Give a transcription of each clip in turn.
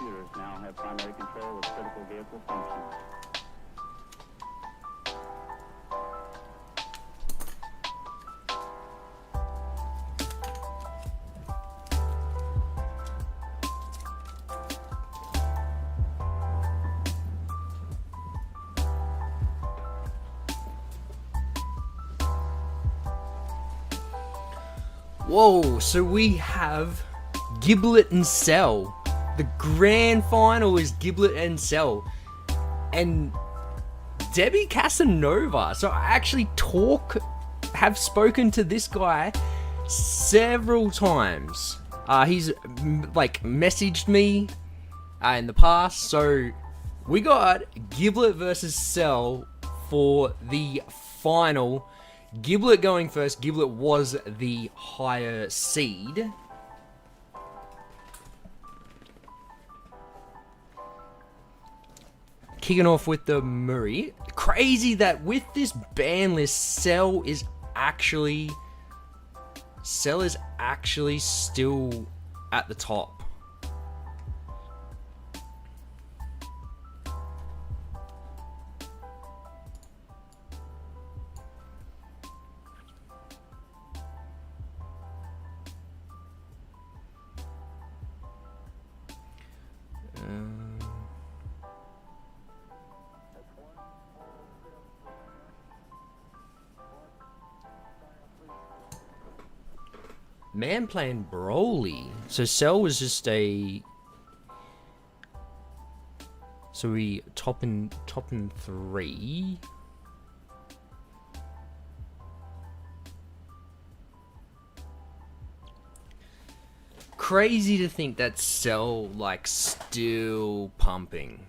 computers now have primary control of critical vehicle functions. Whoa, so we have Giblet and Cell. The grand final is Giblet and Cell. And Debbie Casanova. So I actually have spoken to this guy several times. He's like messaged me in the past. So we got Giblet versus Cell for the final. Giblet going first. Giblet was the higher seed. Kicking off with the Murray. Crazy that with this ban list, Cell is actually still at the top. Man playing Broly. So Cell was just a... So we top in 3. Crazy to think that Cell like still pumping.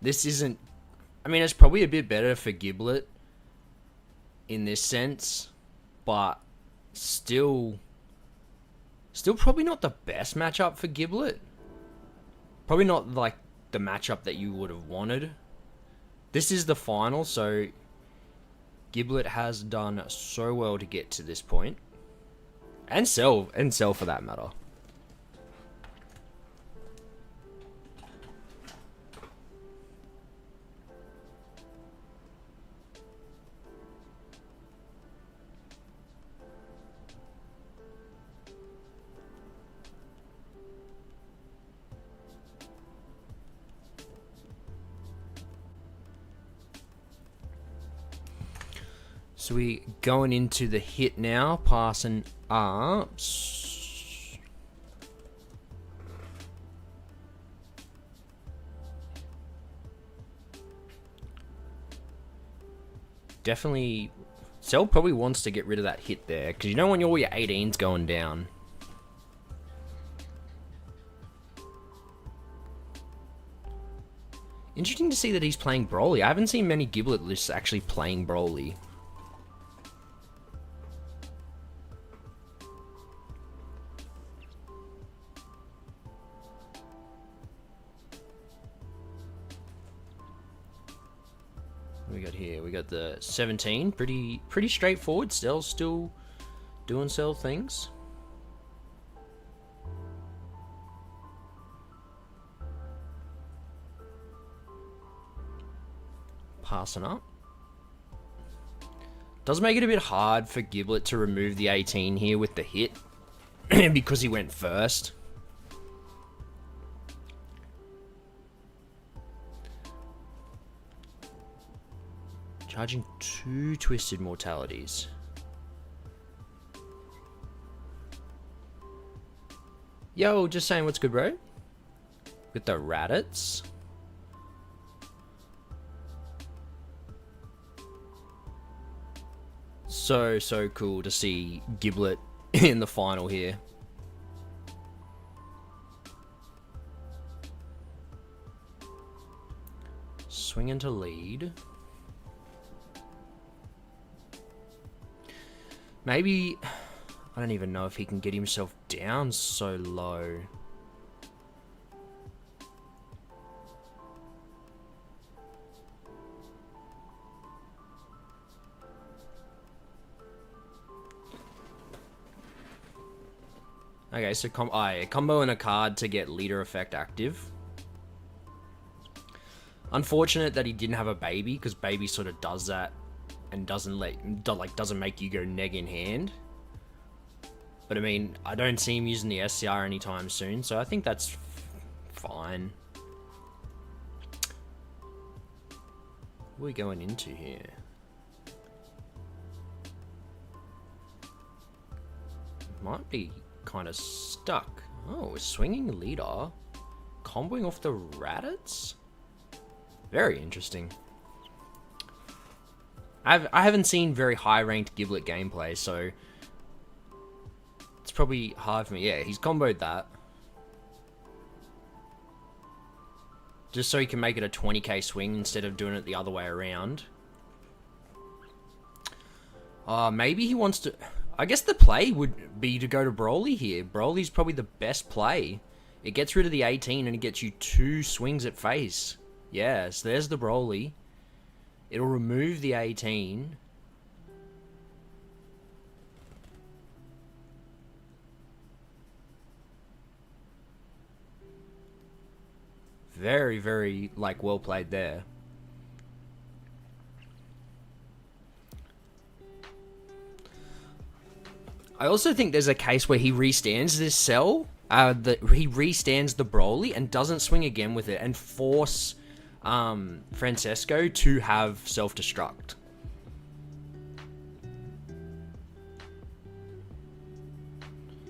This isn't... I mean, it's probably a bit better for Giblet in this sense. But still probably not the best matchup for Giblet. Probably not like the matchup that you would have wanted. This is the final, so Giblet has done so well to get to this point. And Cell for that matter. So we going into the hit now, passing ups. Definitely, Cell probably wants to get rid of that hit there, because you don't want all your 18s going down. Interesting to see that he's playing Broly. I haven't seen many Giblet lists actually playing Broly. We got here, we got the 17, pretty straightforward. Still doing Cell things. Passing up. Does make it a bit hard for Giblet to remove the 18 here with the hit because he went first. Charging 2 Twisted Mortalities. Yo, just saying what's good, bro? With the Raditz. So cool to see Giblet in the final here. Swing into lead. Maybe, I don't even know if he can get himself down so low. Okay, so combo and a card to get leader effect active. Unfortunate that he didn't have a baby, because baby sort of does that and doesn't make you go neg in hand. But I mean, I don't see him using the SCR anytime soon, so I think that's fine. What are we going into here? Might be kind of stuck. Oh, swinging leader, comboing off the Raditz. Very interesting. I haven't seen very high ranked Giblet gameplay, so it's probably hard for me. Yeah, he's comboed that. Just so he can make it a 20k swing instead of doing it the other way around. Maybe he wants to... I guess the play would be to go to Broly here. Broly's probably the best play. It gets rid of the 18 and it gets you 2 swings at face. Yes, there's the Broly. It'll remove the 18. Very, very, like, well played there. I also think there's a case where he restands this cell. He restands the Broly and doesn't swing again with it and force Francesco to have self-destruct.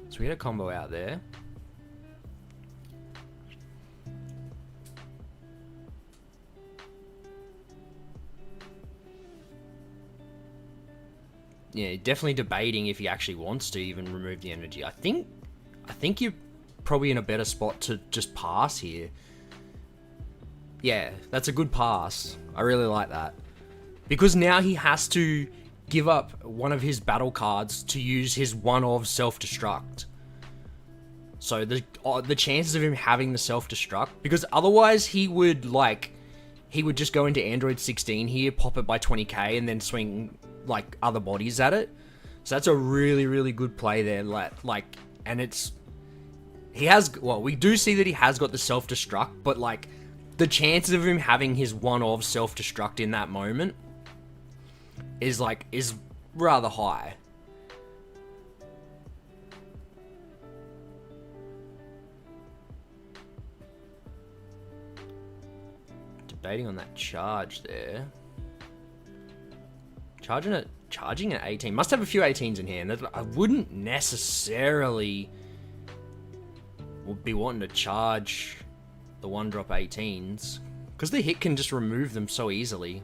So we had a combo out there. Yeah, definitely debating if he actually wants to even remove the energy. I think you're probably in a better spot to just pass here. Yeah, that's a good pass. I really like that. Because now he has to give up one of his battle cards to use his one of self-destruct. So the chances of him having the self-destruct, because otherwise he would just go into Android 16 here, pop it by 20k, and then swing like other bodies at it. So that's a really, really good play there. And we do see that he has got the self-destruct, but like the chances of him having his one of self-destruct in that moment is rather high. Debating on that charge there. Charging at 18. Must have a few 18s in hand. I wouldn't necessarily be wanting to charge the 1-drop 18s, because the hit can just remove them so easily.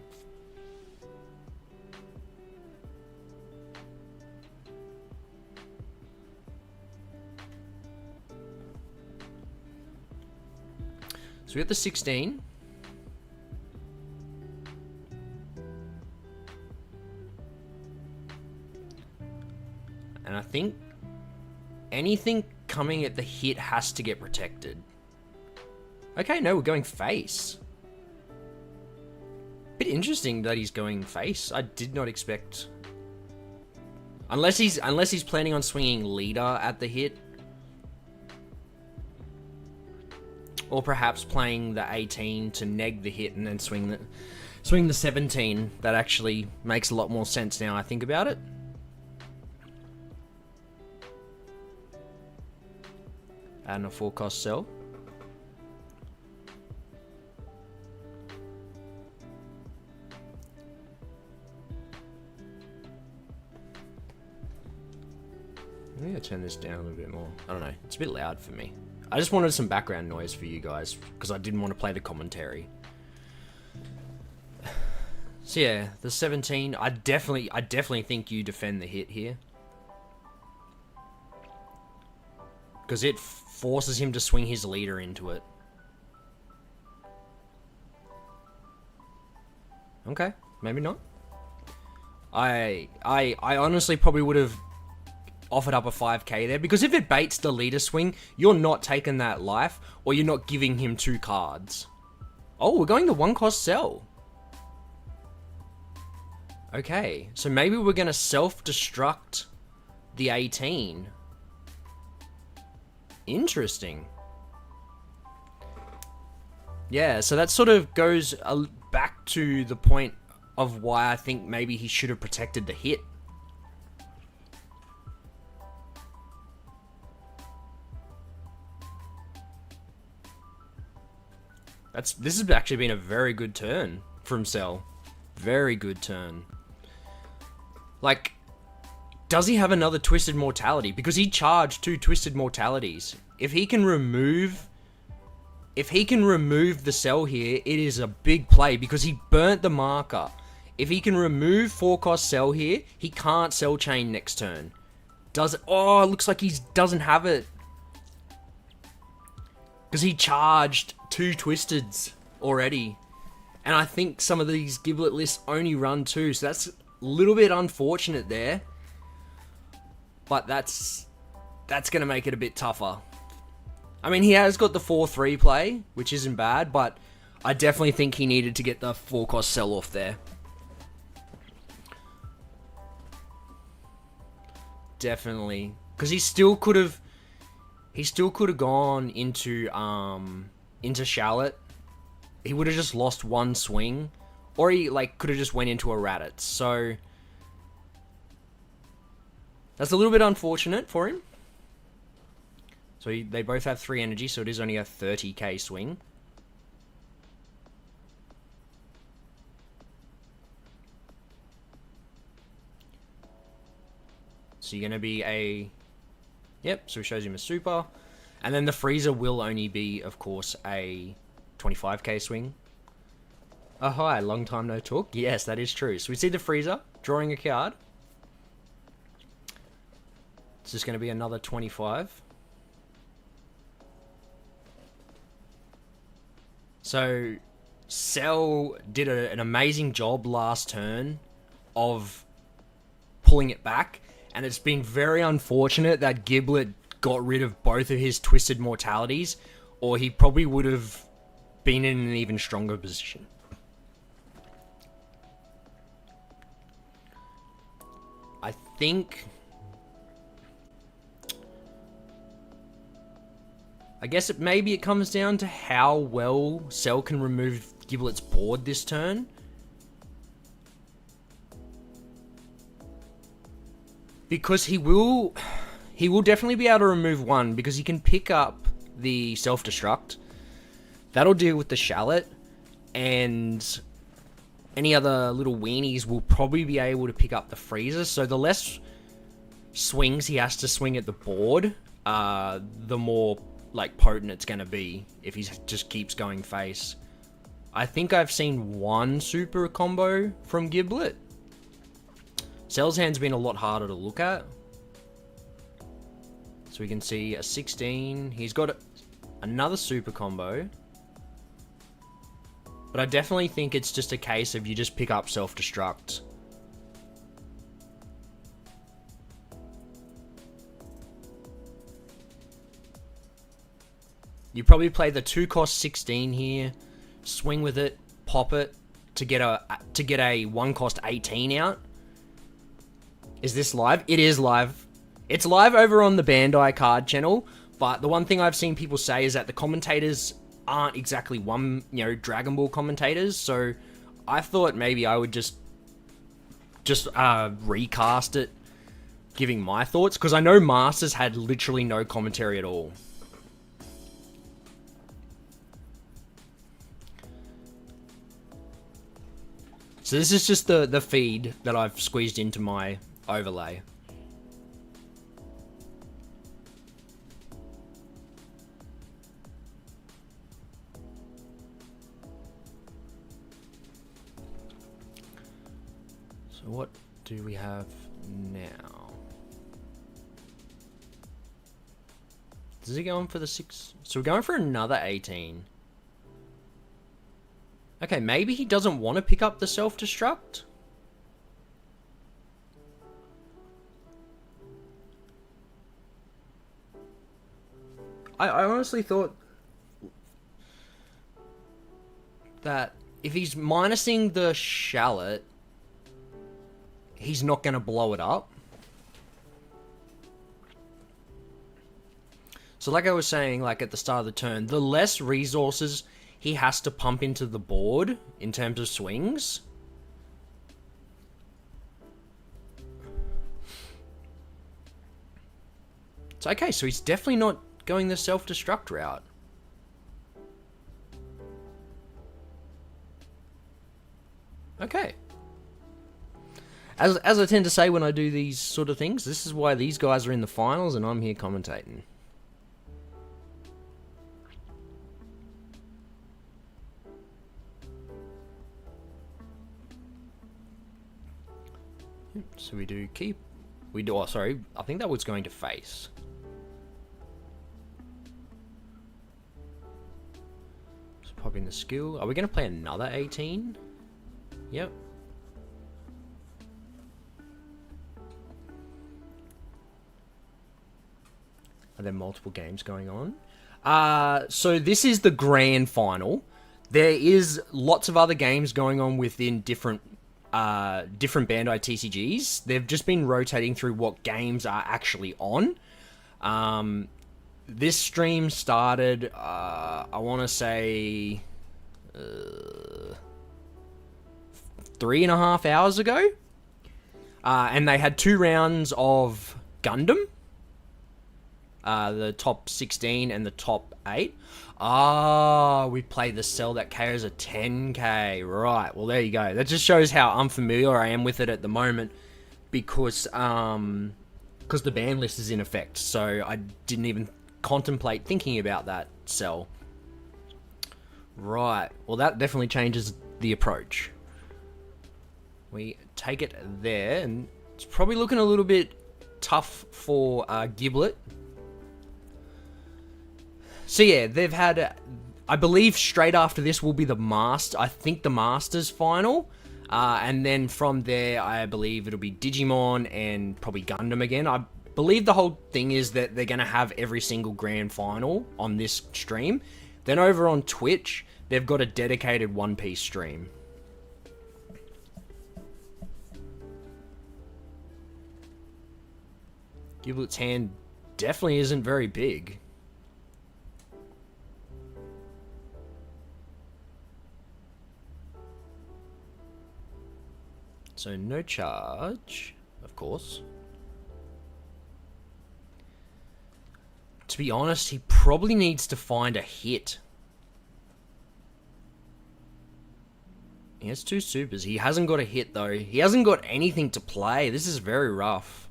So we got the 16. And I think anything coming at the hit has to get protected. Okay, no, we're going face. Bit interesting that he's going face. I did not expect... Unless he's planning on swinging leader at the hit. Or perhaps playing the 18 to neg the hit and then swing the 17. That actually makes a lot more sense now I think about it. And a 4-cost cell. Maybe I'll turn this down a little bit more. I don't know. It's a bit loud for me. I just wanted some background noise for you guys because I didn't want to play the commentary. So yeah, the 17. I definitely think you defend the hit here. Because it forces him to swing his leader into it. Okay, maybe not. I honestly probably would have offered up a 5k there, because if it baits the leader swing, you're not taking that life, or you're not giving him 2 cards. Oh, we're going to 1-cost cell. Okay, so maybe we're going to self-destruct the 18. Interesting. Yeah, so that sort of goes back to the point of why I think maybe he should have protected the hit. This has actually been a very good turn from Cell. Very good turn. Like, does he have another Twisted Mortality? Because he charged 2 Twisted Mortalities. If he can remove the Cell here, it is a big play because he burnt the marker. If he can remove 4-cost Cell here, he can't Cell Chain next turn. Does it? Oh, it looks like he doesn't have it. Because he charged 2 Twisteds already. And I think some of these Giblet lists only run 2. So that's a little bit unfortunate there. But that's going to make it a bit tougher. I mean, he has got the 4-3 play, which isn't bad. But I definitely think he needed to get the 4-cost sell off there. Definitely. Because he still could have gone into Charlotte. He would have just lost 1 swing, or he could have just went into a Raditz. So that's a little bit unfortunate for him. So they both have 3 energy, so it is only a 30k swing. So you're gonna be a Yep, so it shows him a super. And then the freezer will only be, of course, a 25k swing. Oh, hi, long time no talk. Yes, that is true. So we see the freezer drawing a card. It's just going to be another 25. So Cell did an amazing job last turn of pulling it back. And it's been very unfortunate that Giblet got rid of both of his Twisted Mortalities, or he probably would have been in an even stronger position. I guess maybe it comes down to how well Cell can remove Giblet's board this turn. Because he will definitely be able to remove 1, because he can pick up the self-destruct. That'll deal with the shallot, and any other little weenies will probably be able to pick up the freezer. So the less swings he has to swing at the board, the more potent it's going to be if he just keeps going face. I think I've seen 1 super combo from Giblet. Cell's hand's been a lot harder to look at. So we can see a 16. He's got another super combo. But I definitely think it's just a case of you just pick up self-destruct. You probably play the 2-cost 16 here, swing with it, pop it to get a 1-cost 18 out. Is this live? It is live. It's live over on the Bandai card channel, but the one thing I've seen people say is that the commentators aren't exactly Dragon Ball commentators, so I thought maybe I would just recast it, giving my thoughts, because I know Masters had literally no commentary at all. So this is just the feed that I've squeezed into my overlay. So what do we have now? Is he going for the 6? So we're going for another 18. Okay, maybe he doesn't want to pick up the self-destruct. I honestly thought that if he's minusing the shallot, he's not going to blow it up. So like I was saying, like at the start of the turn, the less resources he has to pump into the board in terms of swings. It's okay, so he's definitely not going the self-destruct route. Okay. As I tend to say when I do these sort of things, this is why these guys are in the finals and I'm here commentating. So we do keep. We do. Oh, sorry. I think that was going to face. So pop in the skill. Are we going to play another 18? Yep. Are there multiple games going on? So this is the grand final. There is lots of other games going on within different Bandai TCGs. They've just been rotating through what games are actually on. This stream started, I want to say, 3.5 hours ago. And they had 2 rounds of Gundam. The top 16 and the top 8. We played the cell that KOs a 10k. Right, well there you go. That just shows how unfamiliar I am with it at the moment. Because the ban list is in effect. So I didn't even contemplate thinking about that cell. Right, well that definitely changes the approach. We take it there, and it's probably looking a little bit tough for Giblet. So yeah, they've had, I believe straight after this will be the Masters final. And then from there, I believe it'll be Digimon and probably Gundam again. I believe the whole thing is that they're going to have every single grand final on this stream. Then over on Twitch, they've got a dedicated One Piece stream. Giblet's hand definitely isn't very big. So no charge, of course. To be honest, he probably needs to find a hit. He has 2 supers. He hasn't got a hit though. He hasn't got anything to play. This is very rough.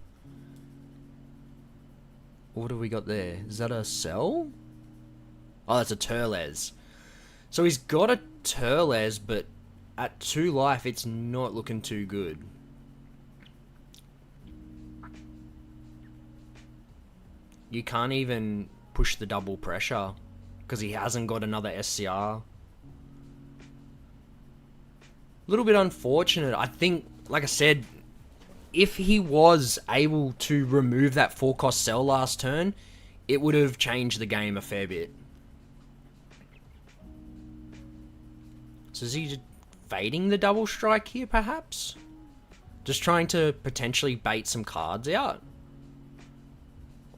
What have we got there? Is that a cell? Oh, that's a Turles. So he's got a Turles, but at 2 life, it's not looking too good. You can't even push the double pressure because he hasn't got another SCR. A little bit unfortunate. I think, like I said, if he was able to remove that 4-cost cell last turn, it would have changed the game a fair bit. So is he just fading the double strike here, perhaps? Just trying to potentially bait some cards out.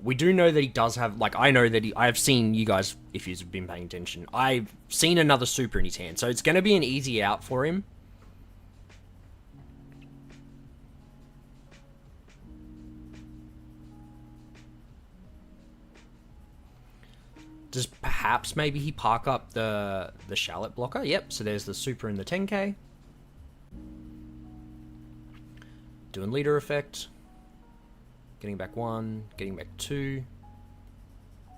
We do know that he does have, like, I know that I have seen, you guys, if you've been paying attention, I've seen another super in his hand, so it's going to be an easy out for him. Does perhaps maybe he park up the Shallot blocker? Yep, so there's the super in the 10k. Doing leader effect. Getting back 1, getting back 2. I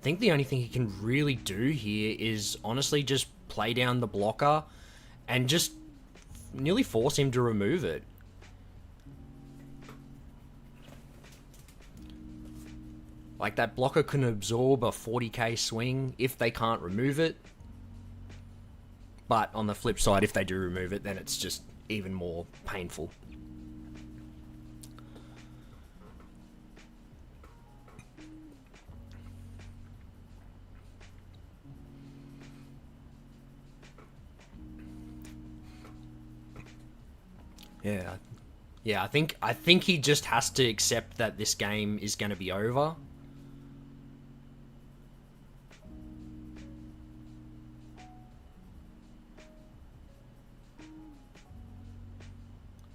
think the only thing he can really do here is honestly just play down the blocker and just nearly force him to remove it. Like, that blocker can absorb a 40k swing if they can't remove it. But on the flip side, if they do remove it, then it's just even more painful. Yeah, Yeah, I think he just has to accept that this game is going to be over.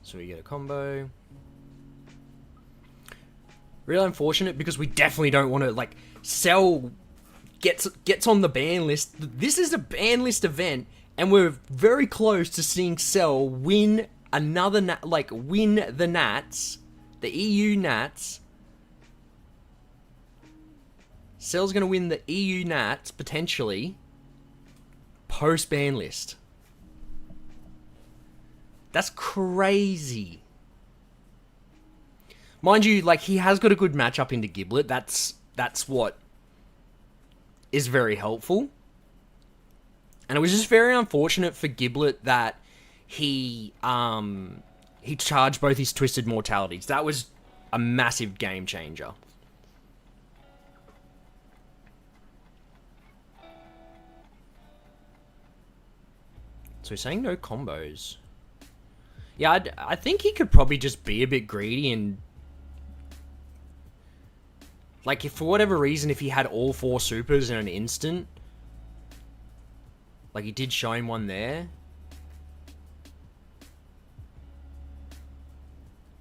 So we get a combo. Real unfortunate because we definitely don't want to, like, Cell gets on the ban list. This is a ban list event, and we're very close to seeing Cell win another, win the Nats, the EU Nats. Cell's gonna win the EU Nats, potentially, post-ban list. That's crazy. Mind you, like, he has got a good matchup into Giblet. That's what is very helpful. And it was just very unfortunate for Giblet that he charged both his Twisted Mortalities. That was a massive game changer. So he's saying no combos. Yeah, I think he could probably just be a bit greedy and... Like, if for whatever reason, if he had all 4 supers in an instant... Like, he did show him one there.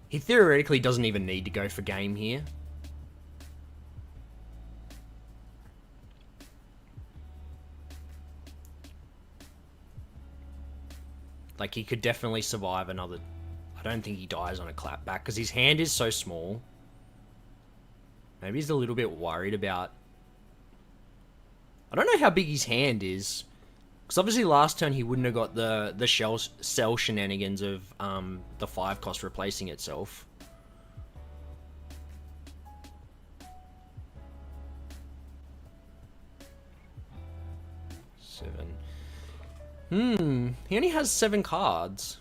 He theoretically doesn't even need to go for game here. Like, he could definitely survive another... I don't think he dies on a clapback, because his hand is so small. Maybe he's a little bit worried about... I don't know how big his hand is. Because obviously last turn he wouldn't have got the cell shenanigans of the 5 cost replacing itself. He only has 7 cards.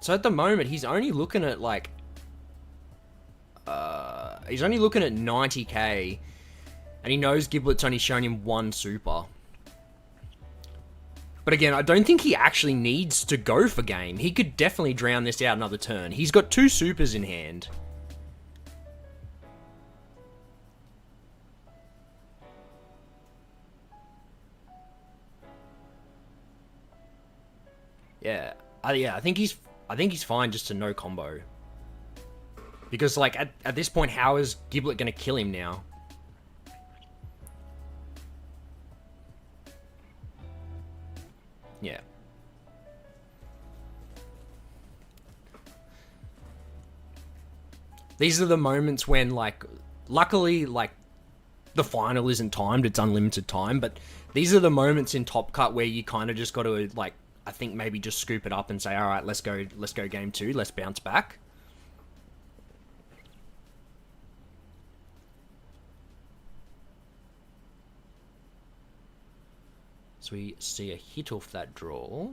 So at the moment, he's only looking at, like... he's only looking at 90k. And he knows Giblet's only shown him 1 super. But again, I don't think he actually needs to go for game. He could definitely drown this out another turn. He's got 2 supers in hand. Yeah, I think he's fine just to no combo. Because like at this point, how is Giblet gonna kill him now? Yeah. These are the moments when, like, luckily, like, the final isn't timed, it's unlimited time, but these are the moments in Top Cut where you kind of just got to, like, I think maybe just scoop it up and say, all right, let's go game 2, let's bounce back. So we see a hit off that draw.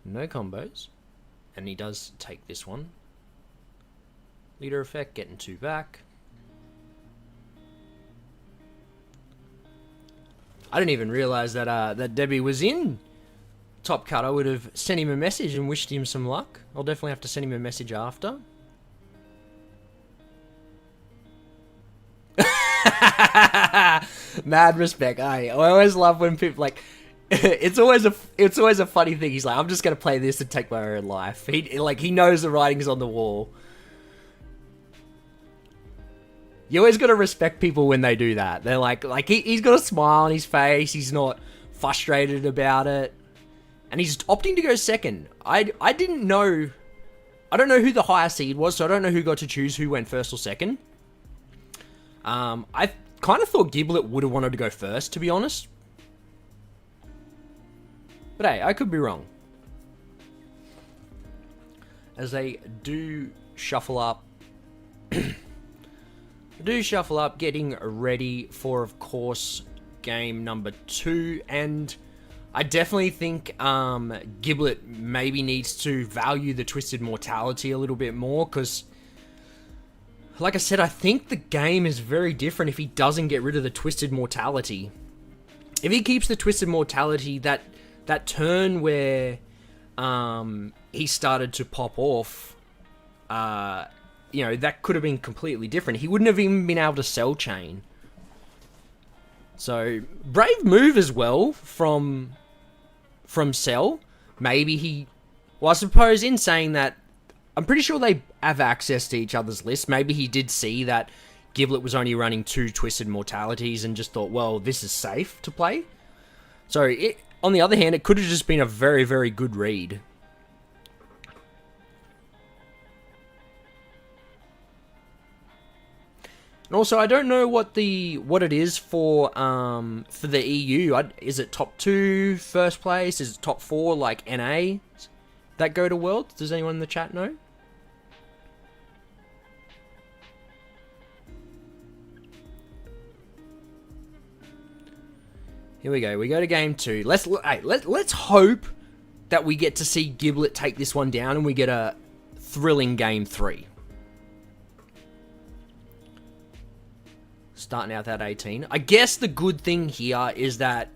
No combos. And he does take this one. Leader effect, getting 2 back. I didn't even realize that that Debbie was in Top Cut. I would have sent him a message and wished him some luck. I'll definitely have to send him a message after. Mad respect. I always love when people, like, it's always a funny thing. He's like, I'm just gonna play this and take my own life. He knows the writing's on the wall. You always gotta respect people when they do that. They're like he's got a smile on his face. He's not frustrated about it, and he's opting to go second. I didn't know. I don't know who the higher seed was, so I don't know who got to choose who went first or second. I kind of thought Giblet would have wanted to go first, to be honest. But hey, I could be wrong. As they do shuffle up. Getting ready for, of course, game number 2. And I definitely think Giblet maybe needs to value the Twisted Mortality a little bit more, because, like I said, I think the game is very different if he doesn't get rid of the Twisted Mortality. If he keeps the Twisted Mortality, that that turn where he started to pop off, you know, that could have been completely different. He wouldn't have even been able to sell chain. So, brave move as well from Cell. Maybe he... Well, I suppose in saying that, I'm pretty sure they have access to each other's lists. Maybe he did see that Giblet was only running 2 Twisted Mortalities and just thought, well, this is safe to play. So, on the other hand, it could have just been a very, very good read. And also, I don't know what it is for the EU. Is it top 2 first place? Is it top 4 like NA that go to Worlds? Does anyone in the chat know? Here we go. We go to game 2. Let's hope that we get to see Giblet take this one down and we get a thrilling game 3. Starting out that 18. I guess the good thing here is that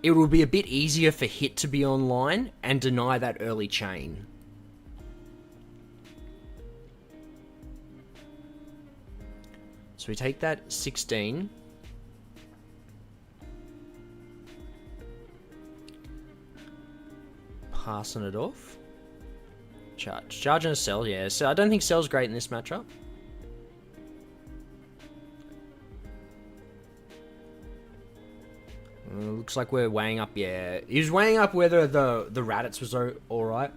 it will be a bit easier for Hit to be online and deny that early chain. So we take that 16. Passing it off. Charging a Cell, yeah. So I don't think Cell's great in this matchup. Looks like we're weighing up, yeah. He was weighing up whether the Raditz was alright.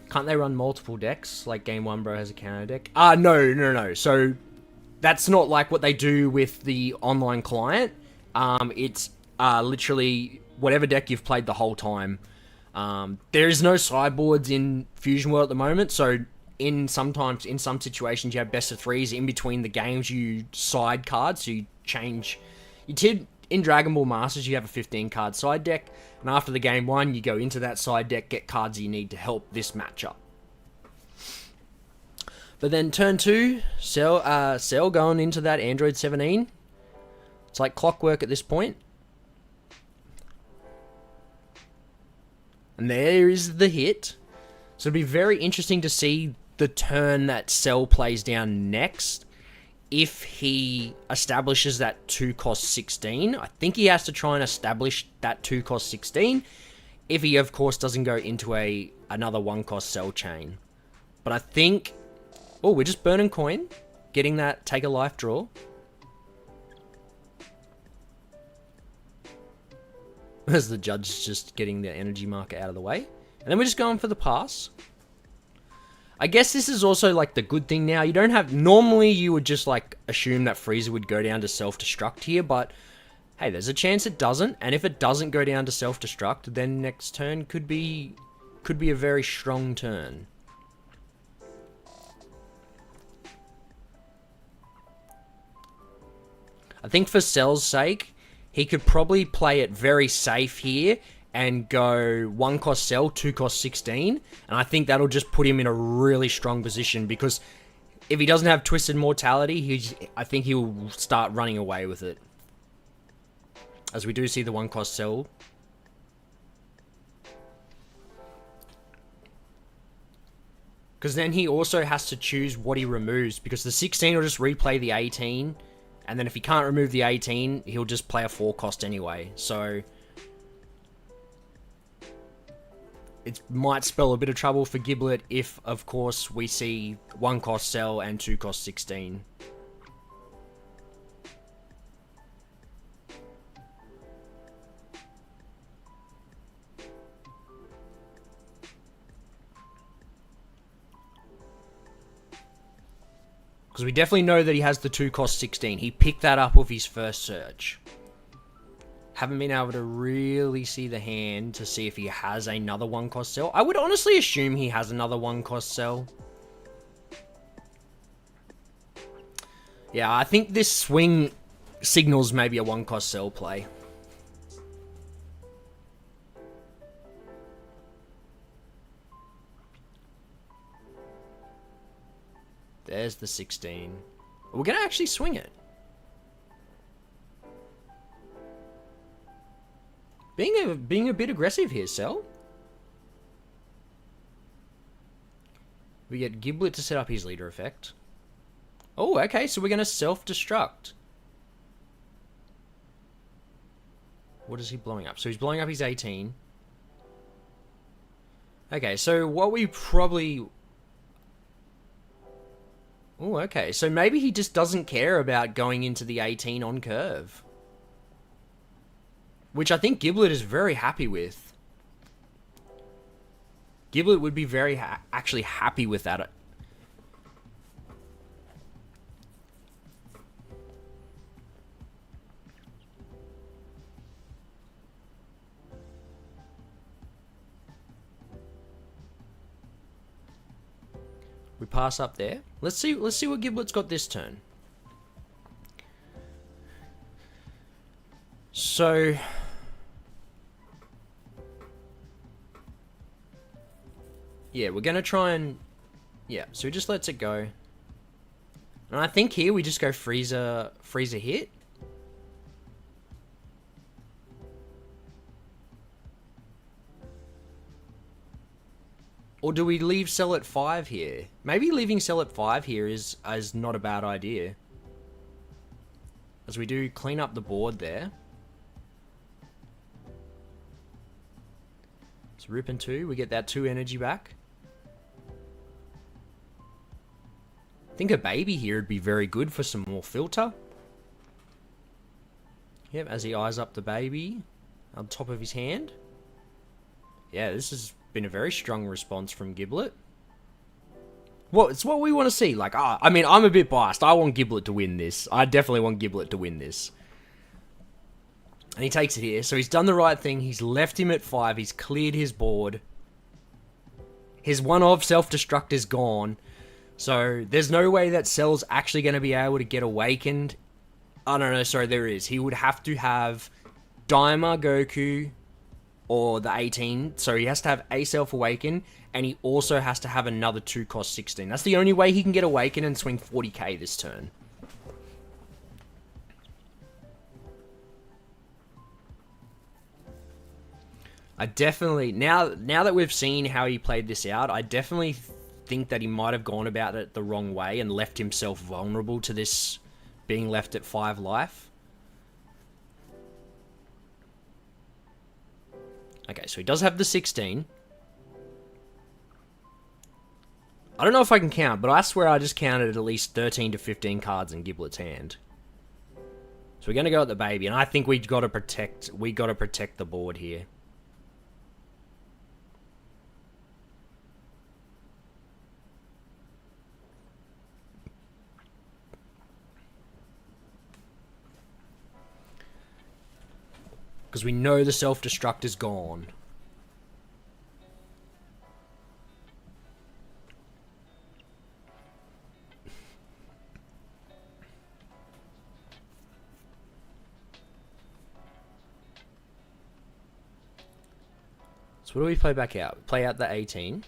Can't they run multiple decks? Like Game 1 Bro has a counter deck? No. So, that's not like what they do with the online client. It's literally whatever deck you've played the whole time. There is no sideboards in Fusion World at the moment, so in some situations you have best of 3s in between the games. You side cards, so you change. In Dragon Ball Masters, you have a 15 card side deck, and after the game 1, you go into that side deck, get cards you need to help this matchup. But then turn 2, Cell going into that Android 17. It's like clockwork at this point. And there is the hit. So it'll be very interesting to see the turn that Cell plays down next. If he establishes that 2 cost 16, I think he has to try and establish that 2 cost 16. If he, of course, doesn't go into another 1 cost Cell chain. But I think... Oh, we're just burning coin. Getting that take a life draw. As the judge is just getting the energy marker out of the way. And then we're just going for the pass. I guess this is also like the good thing now. You don't have... Normally you would just like assume that Frieza would go down to self-destruct here, but hey, there's a chance it doesn't. And if it doesn't go down to self-destruct, then next turn could be a very strong turn. I think for Cell's sake, he could probably play it very safe here and go 1 cost Cell, 2 cost 16. And I think that'll just put him in a really strong position, because if he doesn't have Twisted Mortality, I think he'll start running away with it. As we do see the 1 cost Cell. Because then he also has to choose what he removes, because the 16 will just replay the 18. And then if he can't remove the 18, he'll just play a 4 cost anyway. So it might spell a bit of trouble for Giblet if, of course, we see 1 cost Cell and 2 cost 16. Because we definitely know that he has the 2 cost 16. He picked that up with his first search. Haven't been able to really see the hand to see if he has another 1 cost Cell. I would honestly assume he has another 1 cost Cell. Yeah, I think this swing signals maybe a 1 cost Cell play. There's the 16. We're going to actually swing it. Being a bit aggressive here, Cell. We get Giblet to set up his leader effect. Oh, okay, so we're going to self-destruct. What is he blowing up? So he's blowing up his 18. Okay, so what we probably... Oh, okay, so maybe he just doesn't care about going into the 18 on curve. Which I think Giblet is very happy with. Giblet would be very actually happy with that. We pass up there. Let's see what Giblet's got this turn. So yeah, we're gonna try and so he just lets it go. And I think here we just go freezer hit. Or do we leave Cell at 5 here? Maybe leaving Cell at 5 here is not a bad idea. As we do clean up the board there. So rip and 2, we get that 2 energy back. I think a baby here would be very good for some more filter. Yep, as he eyes up the baby on top of his hand. Yeah, this has been a very strong response from Giblet. Well, it's what we want to see. Like, I mean, I'm a bit biased. I want Giblet to win this. I definitely want Giblet to win this. And he takes it here. So he's done the right thing. He's left him at 5. He's cleared his board. His one of self-destruct is gone. So there's no way that Cell's actually going to be able to get awakened. Oh, no, sorry, there is. He would have to have Daima Goku or the 18. So he has to have a self-awaken. And he also has to have another 2 cost 16. That's the only way he can get awakened and swing 40k this turn. I definitely, now that we've seen how he played this out, I definitely think that he might have gone about it the wrong way and left himself vulnerable to this being left at 5 life. Okay, so he does have the 16. I don't know if I can count, but I swear I just counted at least 13 to 15 cards in Giblet's hand. So we're going to go at the baby, and I think we got to protect the board here. Because we know the self-destruct is gone. So what do we play back out? Play out the 18.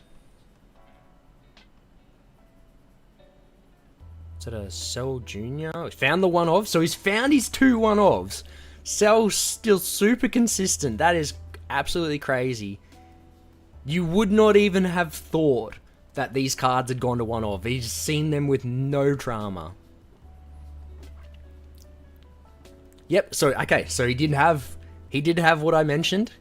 Is that a Cell Junior? We found the one of, so he's found his 2 one-ofs. Cell's still super consistent. That is absolutely crazy. You would not even have thought that these cards had gone to one of. He's seen them with no drama. Yep, so okay, so he did have what I mentioned.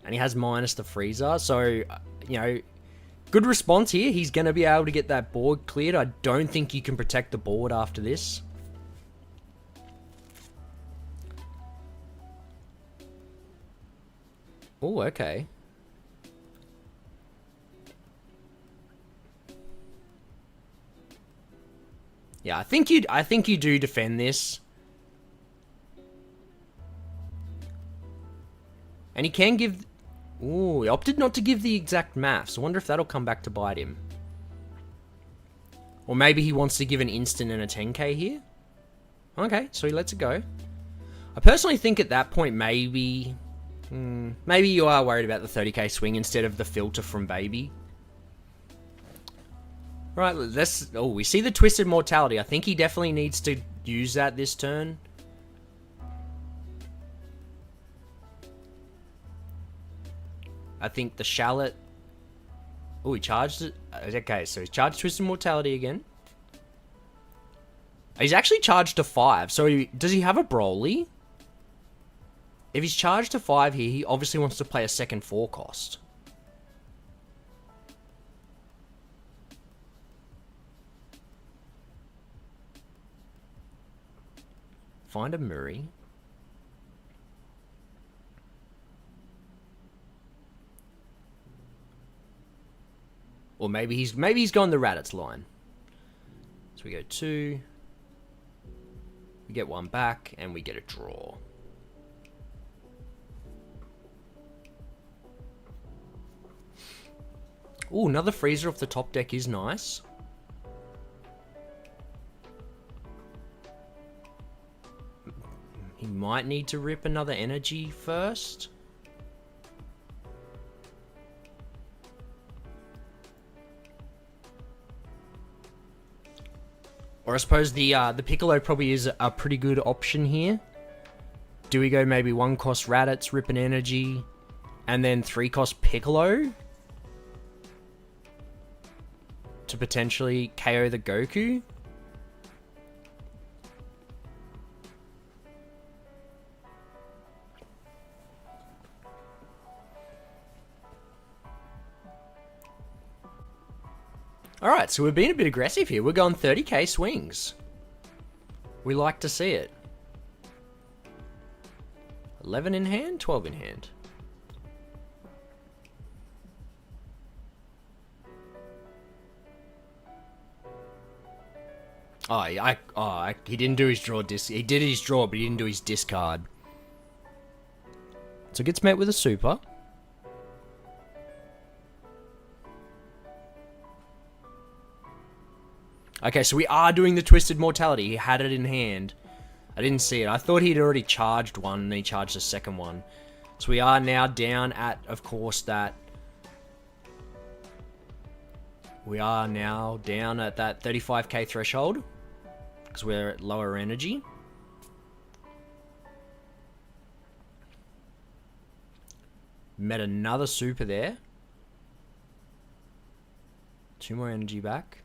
And he has minus the freezer, so you know, good response here. He's gonna be able to get that board cleared. I don't think you can protect the board after this. Oh, okay. Yeah, I think you do defend this. And he can give... Ooh, he opted not to give the exact maths. I wonder if that'll come back to bite him. Or maybe he wants to give an instant and a 10k here. Okay, so he lets it go. I personally think at that point maybe... maybe you are worried about the 30k swing instead of the filter from baby. Right, let's... Oh, we see the Twisted Mortality. I think he definitely needs to use that this turn. I think the Shallot... Oh, he charged it. Okay, so he's charged Twisted Mortality again. He's actually charged to 5. So does he have a Broly? If he's charged to 5 here, he obviously wants to play a second 4 cost. Find a Muri. Or maybe he's gone the Raditz line. So we go 2. We get 1 back, and we get a draw. Ooh, another freezer off the top deck is nice. He might need to rip another energy first. Or I suppose the Piccolo probably is a pretty good option here. Do we go maybe 1 cost Raditz, rip an energy, and then 3 cost Piccolo? To potentially KO the Goku? Alright, so we're being a bit aggressive here. We're going 30k swings. We like to see it. 11 in hand, 12 in hand. He didn't do his draw disc. He did his draw, but he didn't do his discard. So it gets met with a super. Okay, so we are doing the Twisted Mortality. He had it in hand. I didn't see it. I thought he'd already charged one, and he charged the second one. So we are now down at, of course, that... We are now down at that 35k threshold. Because we're at lower energy. Met another super there. 2 more energy back.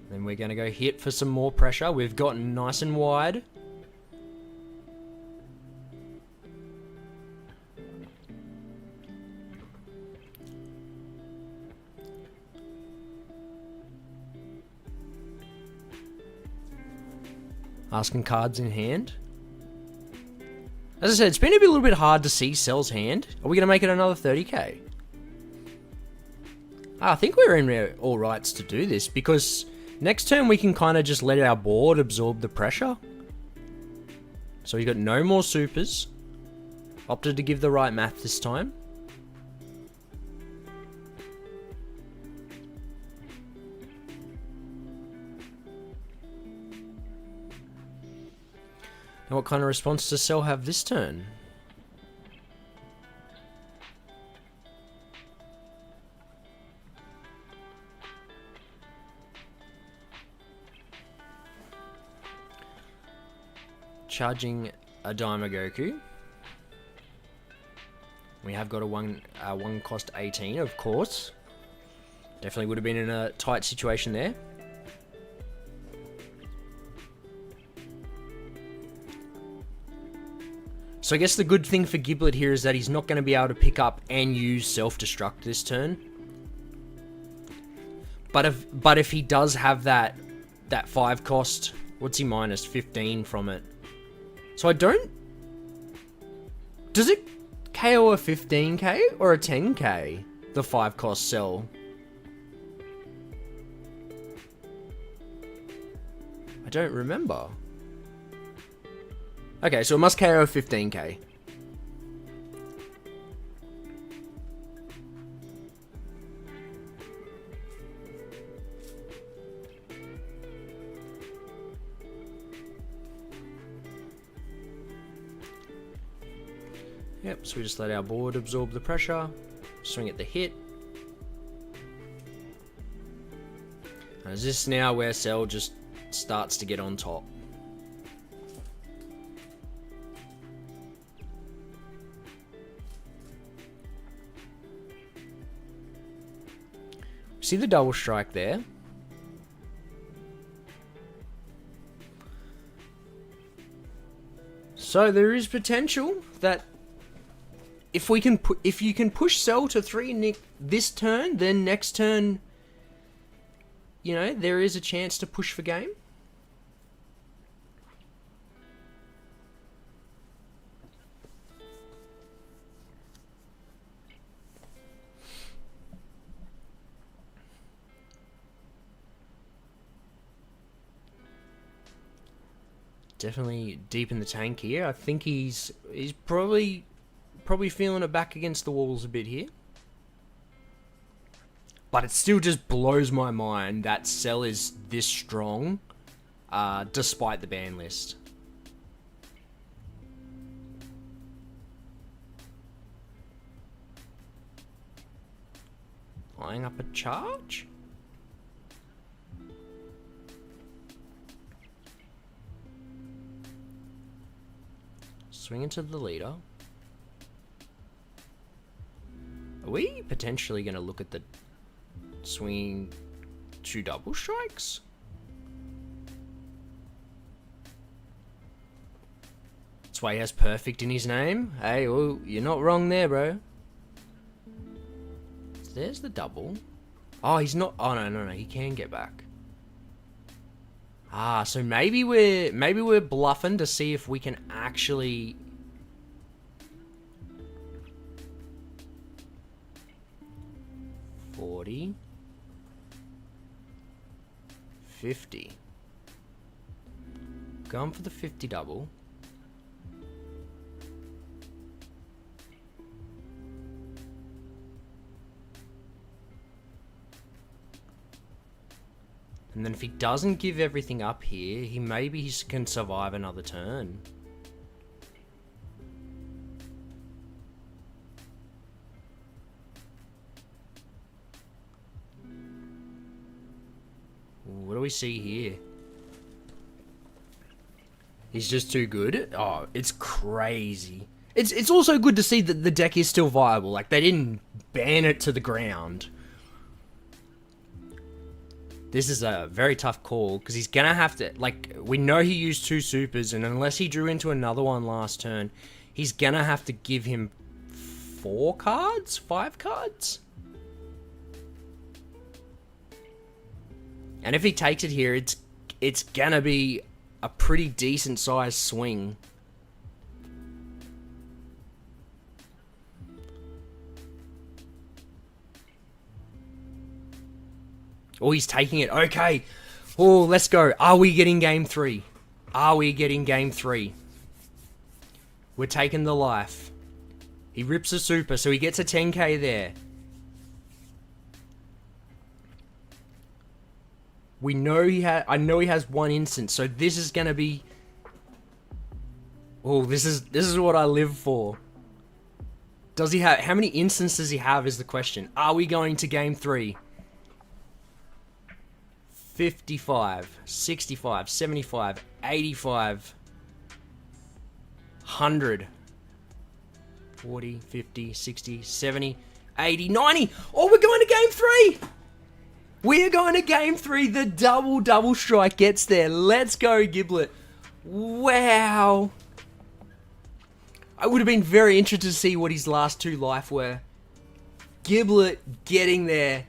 Then we're going to go hit for some more pressure. We've gotten nice and wide. Asking cards in hand. As I said, it's been a little bit hard to see Cell's hand. Are we going to make it another 30k? I think we're in all rights to do this because next turn we can kind of just let our board absorb the pressure. So we've got no more supers. Opted to give the right math this time. And what kind of response does Cell have this turn? Charging a Daima Goku. We have got a one cost 18, of course. Definitely would have been in a tight situation there. So I guess the good thing for Giblet here is that he's not going to be able to pick up and use self-destruct this turn. But if he does have that 5 cost, what's he minus? 15 from it. So I don't... Does it KO a 15k or a 10k? The 5 cost Cell. I don't remember. Okay, so it must KO 15k. Yep, so we just let our board absorb the pressure, swing at the hit. And is this now where Cell just starts to get on top? See the double strike there? So there is potential that if you can push Cell to 3 Nick this turn, then next turn, you know, there is a chance to push for game. Definitely deep in the tank here. I think he's probably feeling it back against the walls a bit here. But it still just blows my mind that Cell is this strong, despite the ban list. Lining up a charge? Swing into the leader. Are we potentially going to look at the swinging 2 double strikes? That's why he has perfect in his name. Hey, well, you're not wrong there, bro. There's the double. Oh, he's not. Oh, no. He can get back. Ah, so maybe we're bluffing to see if we can actually... $40. $50. Going for the 50 double. And then if he doesn't give everything up here, he can survive another turn. What do we see here? He's just too good. Oh, it's crazy. It's also good to see that the deck is still viable. Like, they didn't ban it to the ground. This is a very tough call, because he's going to have to... Like, we know he used 2 supers, and unless he drew into another one last turn, he's going to have to give him 4 cards? 5 cards? And if he takes it here, it's going to be a pretty decent sized swing. Oh, he's taking it. Okay. Oh, let's go. Are we getting game 3? Are we getting game 3? We're taking the life. He rips a super, so he gets a 10k there. We know I know he has 1 instance, so this is gonna be... Oh, this is what I live for. Does he have... How many instances does he have is the question. Are we going to game 3? 55, 65, 75, 85, 100, 40, 50, 60, 70, 80, 90. Oh, we're going to game 3. We are going to game 3. The double strike gets there. Let's go, Giblet. Wow. I would have been very interested to see what his last 2 life were. Giblet getting there.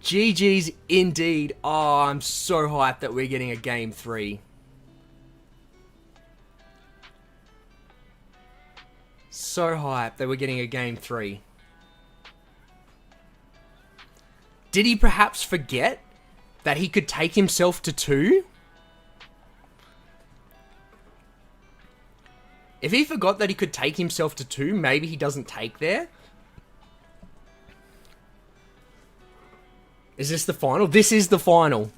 GG's indeed. Oh, I'm so hyped that we're getting a game 3. So hyped that we're getting a game 3. Did he perhaps forget that he could take himself to 2? If he forgot that he could take himself to 2, maybe he doesn't take there. Is this the final? This is the final.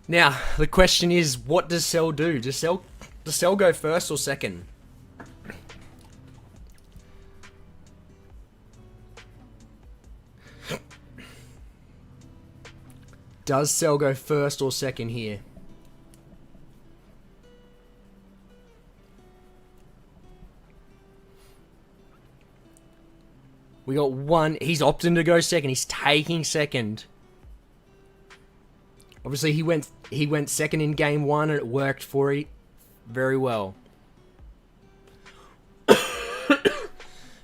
Now, the question is, what does Cell do? Does Cell go first or second? Does Cell go first or second here? We got one. He's opting to go second. He's taking second. Obviously, he went second in game 1, and it worked for him very well.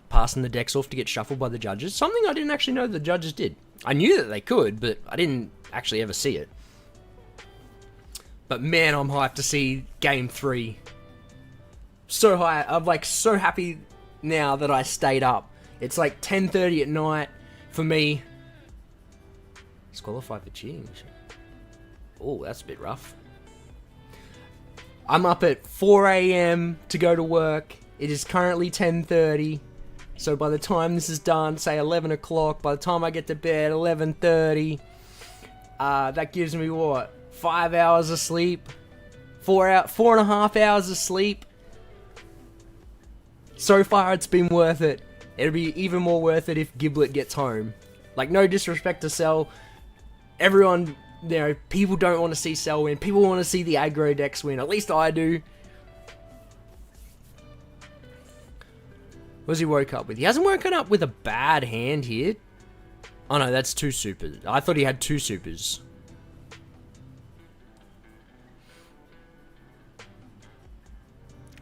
Passing the decks off to get shuffled by the judges. Something I didn't actually know the judges did. I knew that they could, but I didn't actually ever see it. But man, I'm hyped to see game 3. So high. I'm like so happy now that I stayed up. It's like 10:30 at night for me. Disqualified for cheating. Oh, that's a bit rough. I'm up at 4 a.m. to go to work. It is currently 10:30. So by the time this is done, say 11 o'clock, by the time I get to bed, 11:30, that gives me what? 5 hours of sleep? 4.5 hours of sleep? So far, it's been worth it. It'll be even more worth it if Giblet gets home. Like, no disrespect to Cell. Everyone, you know, people don't want to see Cell win. People want to see the aggro decks win. At least I do. What has he woke up with? He hasn't woken up with a bad hand here. Oh no, that's 2 supers. I thought he had 2 supers.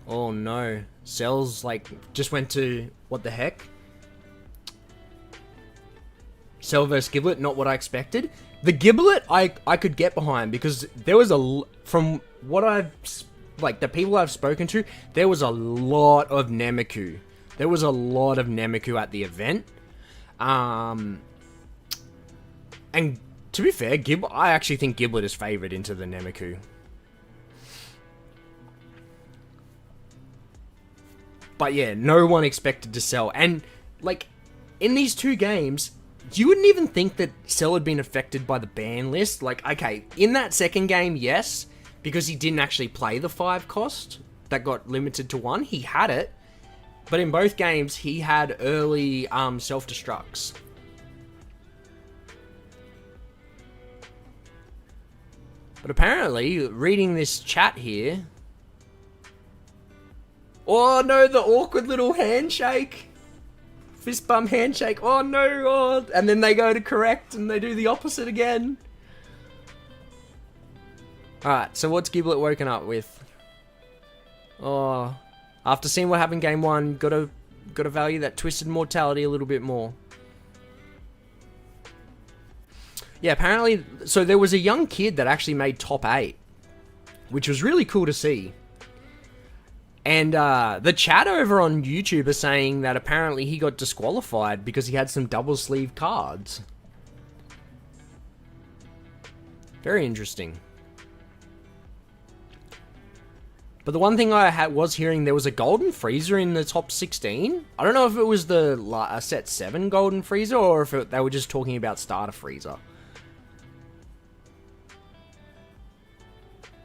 Oh no. Cell's like, just went to, what the heck? Cell versus Giblet, not what I expected. The Giblet, I could get behind because there was from what I've, like the people I've spoken to, there was a lot of Nemiku. There was a lot of Nemiku at the event. And to be fair, I actually think Giblet is favored into the Nemiku. But yeah, no one expected to Cell. And, like, in these 2 games, you wouldn't even think that Cell had been affected by the ban list. Like, okay, in that second game, yes, because he didn't actually play the 5 cost that got limited to 1. He had it. But in both games, he had early self-destructs. But apparently, reading this chat here... Oh no, the awkward little handshake. Fist bump handshake. Oh no, oh. And then they go to correct and they do the opposite again. Alright, so what's Giblet woken up with? Oh, after seeing what happened game 1, gotta value that twisted mortality a little bit more. Yeah, apparently, so there was a young kid that actually made top 8, which was really cool to see. And the chat over on YouTube are saying that apparently he got disqualified because he had some double sleeve cards. Very interesting. But the one thing I was hearing, there was a golden freezer in the top 16. I don't know if it was the set 7 golden freezer or if they were just talking about starter freezer.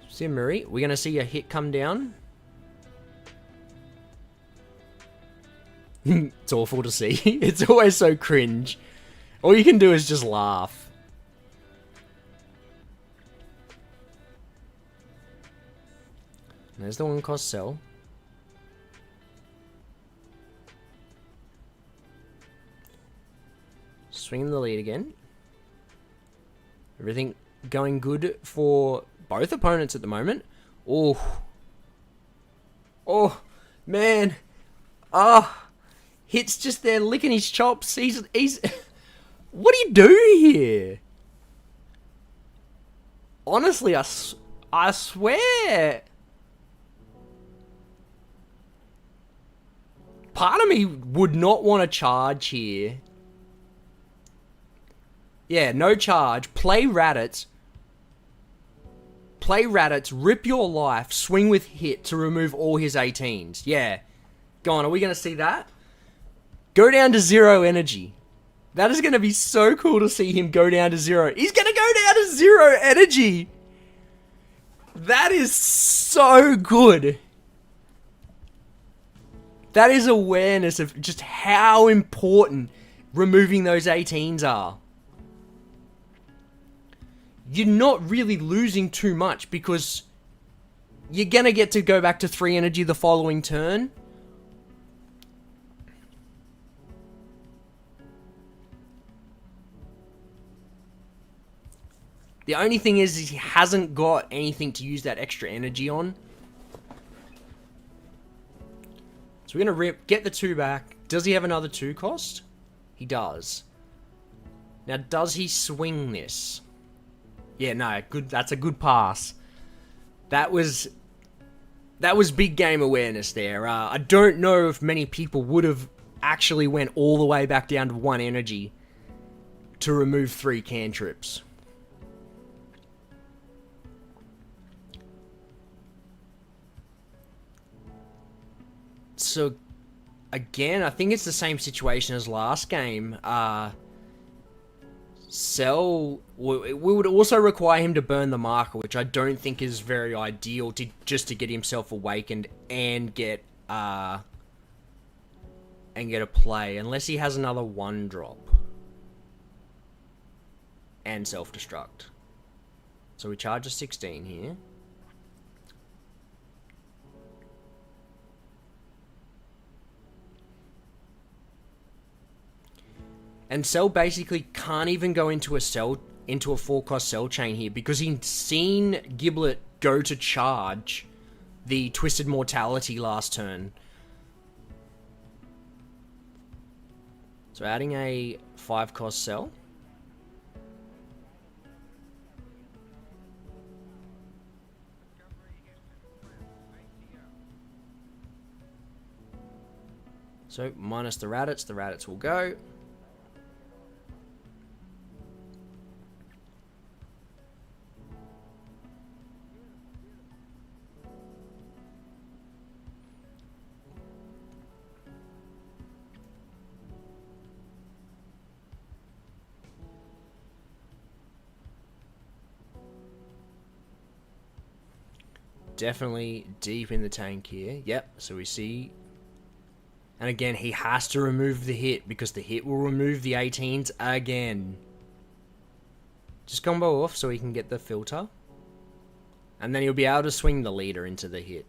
See Murray, we're going to see a hit come down. It's awful to see. It's always so cringe. All you can do is just laugh. There's the 1 cost Cell. Swinging the lead again. Everything going good for both opponents at the moment. Oh. Oh, man. Ah. Hit's just there licking his chops. He's what do you do here? Honestly, I swear. Part of me would not want to charge here. Yeah, no charge. Play Raditz. Play Raditz, rip your life, swing with Hit to remove all his 18s. Yeah. Go on, are we going to see that? Go down to 0 energy. That is going to be so cool to see him go down to 0. He's going to go down to 0 energy. That is so good. That is awareness of just how important removing those 18s are. You're not really losing too much because you're going to get to go back to 3 energy the following turn. The only thing is he hasn't got anything to use that extra energy on. So we're going to get the 2 back. Does he have another 2 cost? He does. Now, does he swing this? Yeah, no, good. That's a good pass. That was big game awareness there. I don't know if many people would have actually went all the way back down to 1 energy to remove 3 cantrips. So, again, I think it's the same situation as last game. Cell, we would also require him to burn the marker, which I don't think is very ideal just to get himself awakened and get a play, unless he has another 1 drop and self-destruct. So we charge a 16 here. And Cell basically can't even go into a 4-cost cell chain here because he's seen Giblet go to charge the Twisted Mortality last turn. So adding a 5-cost cell. So minus the Raditz will go. Definitely deep in the tank here. Yep, so we see... And again, he has to remove the hit because the hit will remove the 18s again. Just combo off so he can get the filter. And then he'll be able to swing the leader into the hit.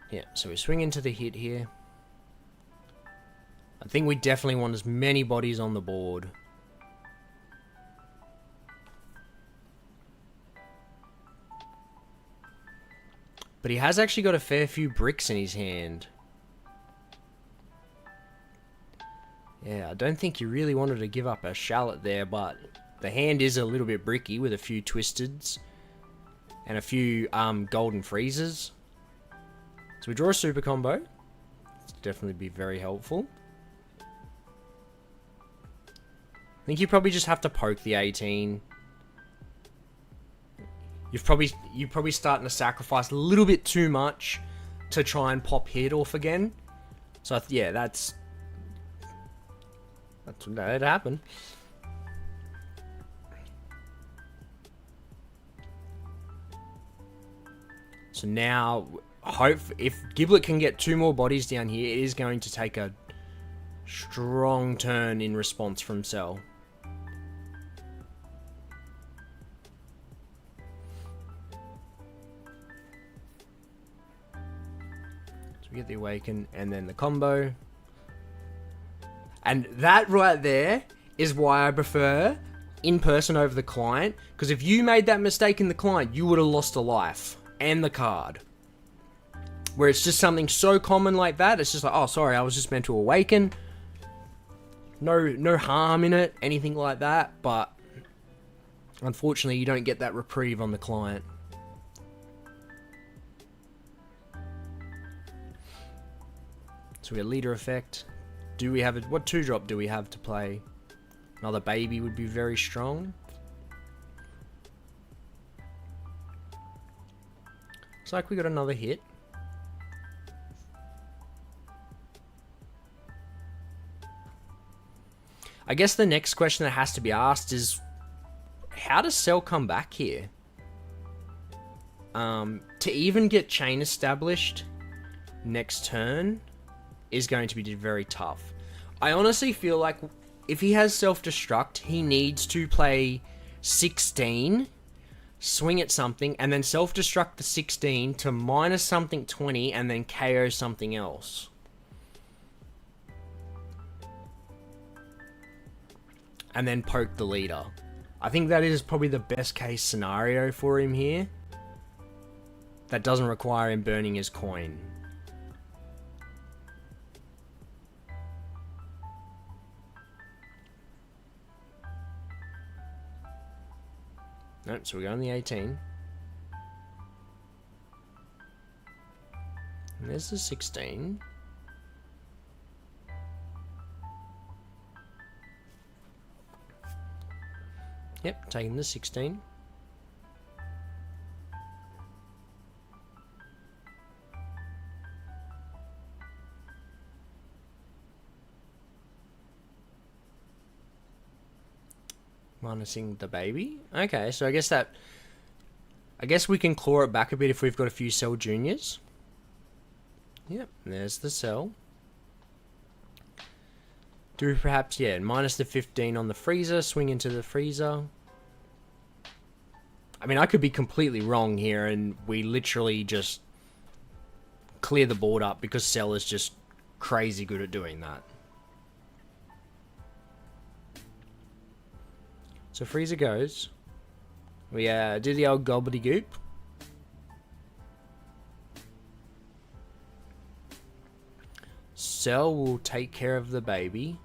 Yeah, so we swing into the hit here. I think we definitely want as many bodies on the board. But he has actually got a fair few bricks in his hand. Yeah, I don't think he really wanted to give up a shallot there, but the hand is a little bit bricky with a few twisteds and a few golden freezes. So we draw a super combo. It's definitely be very helpful. I think you probably just have to poke the 18. You're probably starting to sacrifice a little bit too much to try and pop hit off again. So yeah, that's it happened. So now, if Giblet can get 2 more bodies down here, it is going to take a strong turn in response from Cell. So we get the Awaken and then the combo. And that right there is why I prefer in person over the client. Because if you made that mistake in the client, you would have lost a life and the card. Where it's just something so common like that, it's just like, oh, sorry, I was just meant to awaken. No harm in it, anything like that, but unfortunately, you don't get that reprieve on the client. So we have leader effect. Do we have what 2-drop do we have to play? Another baby would be very strong. Looks like we got another hit. I guess the next question that has to be asked is, how does Cell come back here? To even get chain established next turn is going to be very tough. I honestly feel like if he has self-destruct, he needs to play 16, swing at something, and then self-destruct the 16 to minus something 20, and then KO something else. And then poke the leader. I think that is probably the best case scenario for him here. That doesn't require him burning his coin. Nope, so we go on the 18. And there's the 16. Yep, taking the 16. Minusing the baby. Okay, so I guess we can claw it back a bit if we've got a few cell juniors. Yep, there's the cell. Do we perhaps, yeah, minus the 15 on the freezer, swing into the freezer. I mean, I could be completely wrong here and we literally just clear the board up because Cell is just crazy good at doing that. So freezer goes. We do the old gobbledygook. Cell will take care of the baby.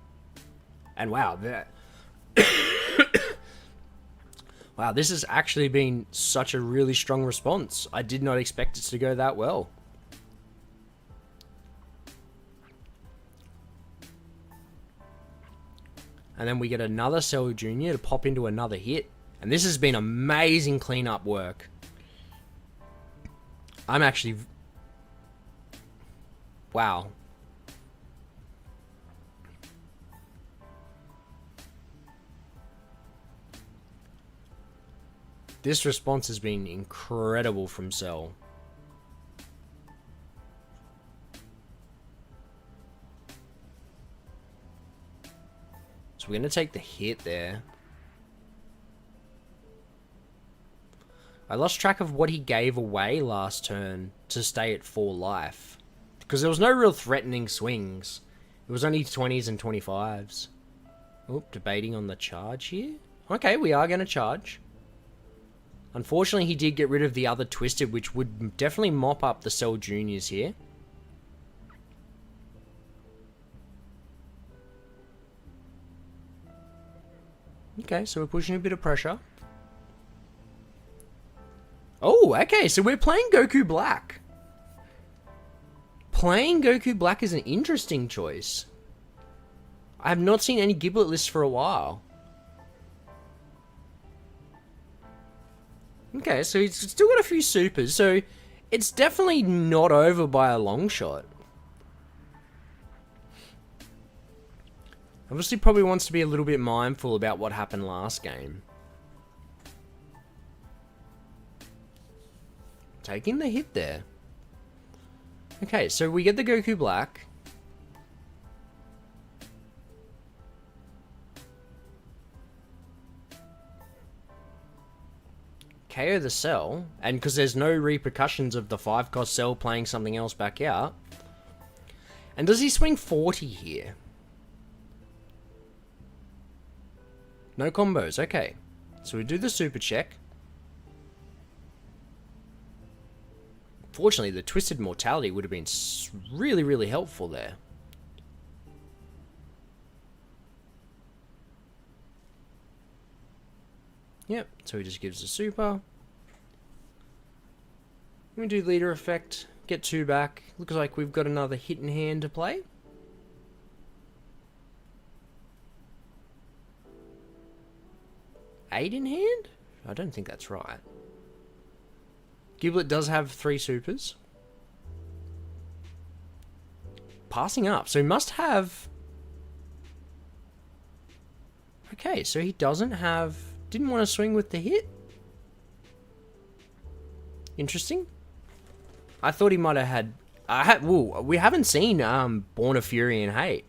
And wow, that wow, this has actually been such a really strong response. I did not expect it to go that well. And then we get another Cell Junior to pop into another hit. And this has been amazing cleanup work. I'm actually... Wow. This response has been incredible from Cell. So we're going to take the hit there. I lost track of what he gave away last turn to stay at 4 life. Because there was no real threatening swings. It was only 20s and 25s. Oop, debating on the charge here. Okay, we are going to charge. Unfortunately, he did get rid of the other Twisted, which would definitely mop up the Cell Juniors here. Okay, so we're pushing a bit of pressure. Oh, okay, so we're playing Goku Black. Playing Goku Black is an interesting choice. I have not seen any Giblet lists for a while. Okay, so he's still got a few supers, so it's definitely not over by a long shot. Obviously probably wants to be a little bit mindful about what happened last game. Taking the hit there. Okay, so we get the Goku Black. KO the Cell, and because there's no repercussions of the 5-cost Cell playing something else back out. And does he swing 40 here? No combos, okay. So we do the super check. Fortunately, the Twisted Mortality would have been really, really helpful there. Yep, so he just gives the super. We do leader effect, get 2 back. Looks like we've got another hit in hand to play. Eight in hand? I don't think that's right. Giblet does have 3 supers. Passing up, so he must have... Okay, so he doesn't have... Didn't want to swing with the hit? Interesting. I thought he might have had... well, we haven't seen Born of Fury and Hate.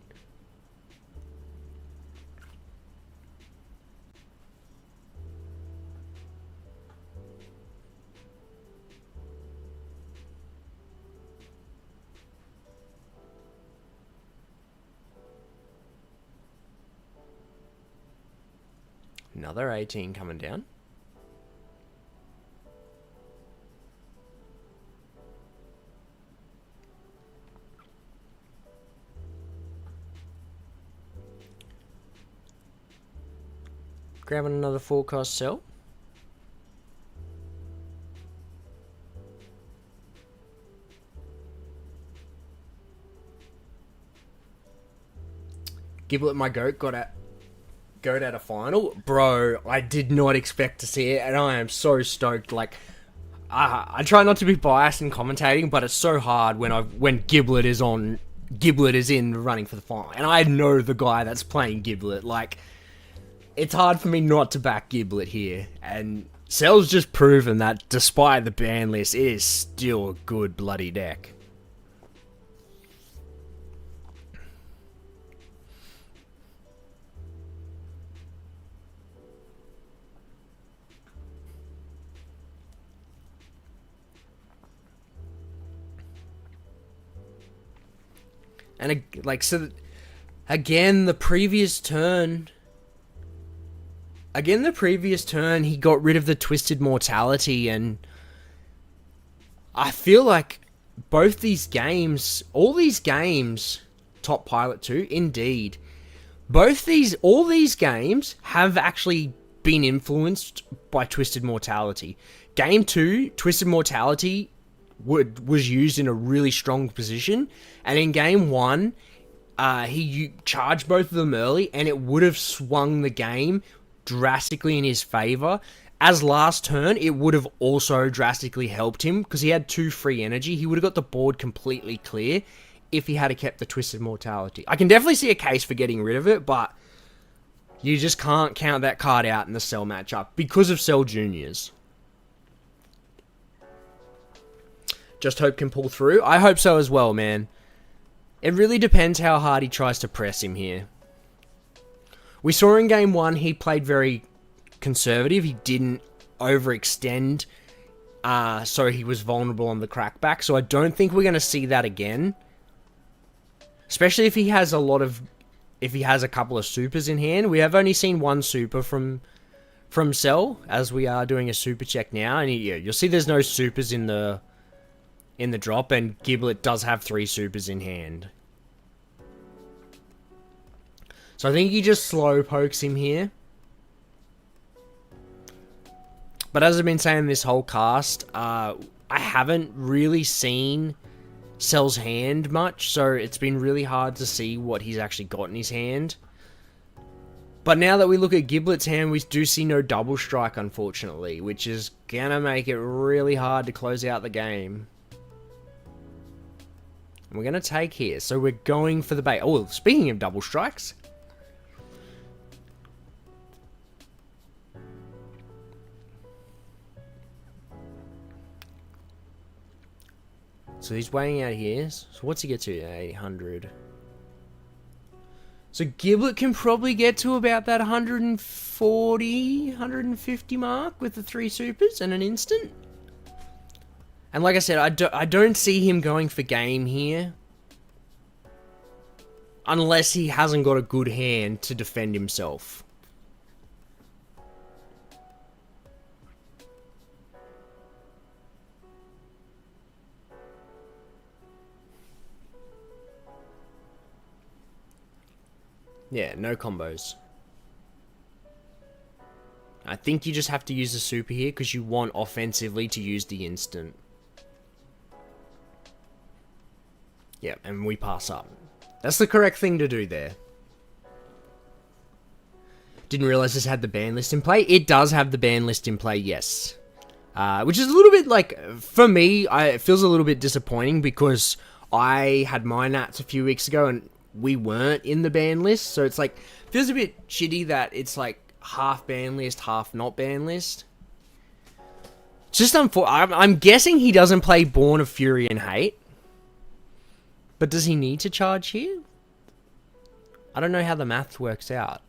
Another 18 coming down. Grabbing another full cost sell. Giblet, my goat, got at a final. Bro, I did not expect to see it, and I am so stoked. Like, I try not to be biased in commentating, but it's so hard when Giblet is in the running for the final, and I know the guy that's playing Giblet. Like, it's hard for me not to back Giblet here, and Cell's just proven that despite the ban list, it is still a good bloody deck. And like, so again, the previous turn, he got rid of the Twisted Mortality, and I feel like both these games, all these games, Top Pilot 2, indeed, all these games have actually been influenced by Twisted Mortality. Game 2, Twisted Mortality was used in a really strong position, and in game 1, he charged both of them early, and it would have swung the game drastically in his favor. As last turn, it would have also drastically helped him, because he had 2 free energy. He would have got the board completely clear if he had kept the Twisted Mortality. I can definitely see a case for getting rid of it, but you just can't count that card out in the Cell matchup because of Cell Juniors. Just hope can pull through. I hope so as well, man. It really depends how hard he tries to press him here. We saw in game 1, he played very conservative. He didn't overextend, so he was vulnerable on the crackback. So I don't think we're going to see that again. Especially if he has a couple of supers in hand. We have only seen 1 super from Cell, as we are doing a super check now. And you'll see there's no supers in the drop, and Giblet does have 3 supers in hand. So I think he just slow pokes him here. But as I've been saying this whole cast, I haven't really seen Cell's hand much, so it's been really hard to see what he's actually got in his hand. But now that we look at Giblet's hand, we do see no double strike, unfortunately, which is gonna make it really hard to close out the game. And we're gonna take here, so we're going for the bait. Oh, speaking of double strikes, so he's weighing out here. So what's he get to? 800. So Giblet can probably get to about that 140, 150 mark with the 3 supers and an instant. And like I said, I don't see him going for game here. Unless he hasn't got a good hand to defend himself. Yeah, no combos. I think you just have to use the super here because you want offensively to use the instant. Yeah, and we pass up. That's the correct thing to do there. Didn't realize this had the ban list in play. It does have the ban list in play, yes. Which is a little bit like, for me, it feels a little bit disappointing because I had my Nats a few weeks ago and we weren't in the ban list. So it's like, feels a bit shitty that it's like half ban list, half not ban list. Just I'm guessing he doesn't play Born of Fury and Hate. But does he need to charge here? I don't know how the math works out.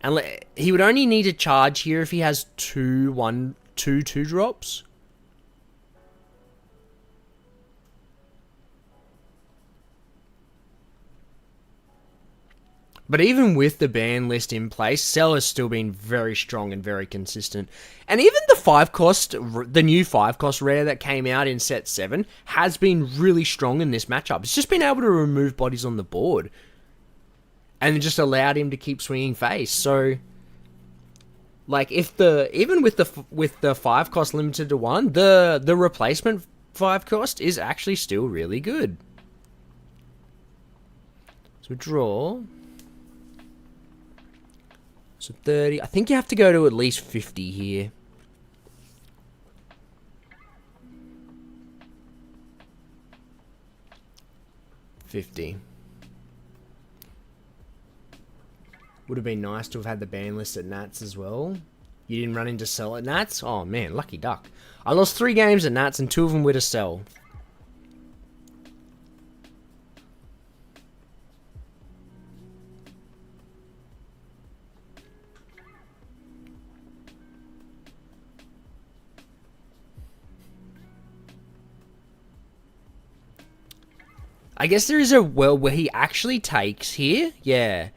And he would only need to charge here if he has two 2-drops. But even with the ban list in place, Cell has still been very strong and very consistent. And even the new 5-cost rare that came out in set 7 has been really strong in this matchup. It's just been able to remove bodies on the board. And it just allowed him to keep swinging face. So, like, even with the 5-cost limited to 1, the replacement 5-cost is actually still really good. So draw. So 30. I think you have to go to at least 50 here. $50. Would have been nice to have had the ban list at Nats as well. You didn't run into Cell at Nats? Oh man, lucky duck. I lost 3 games at Nats and 2 of them with a Cell. I guess there is a world where he actually takes here. Yeah.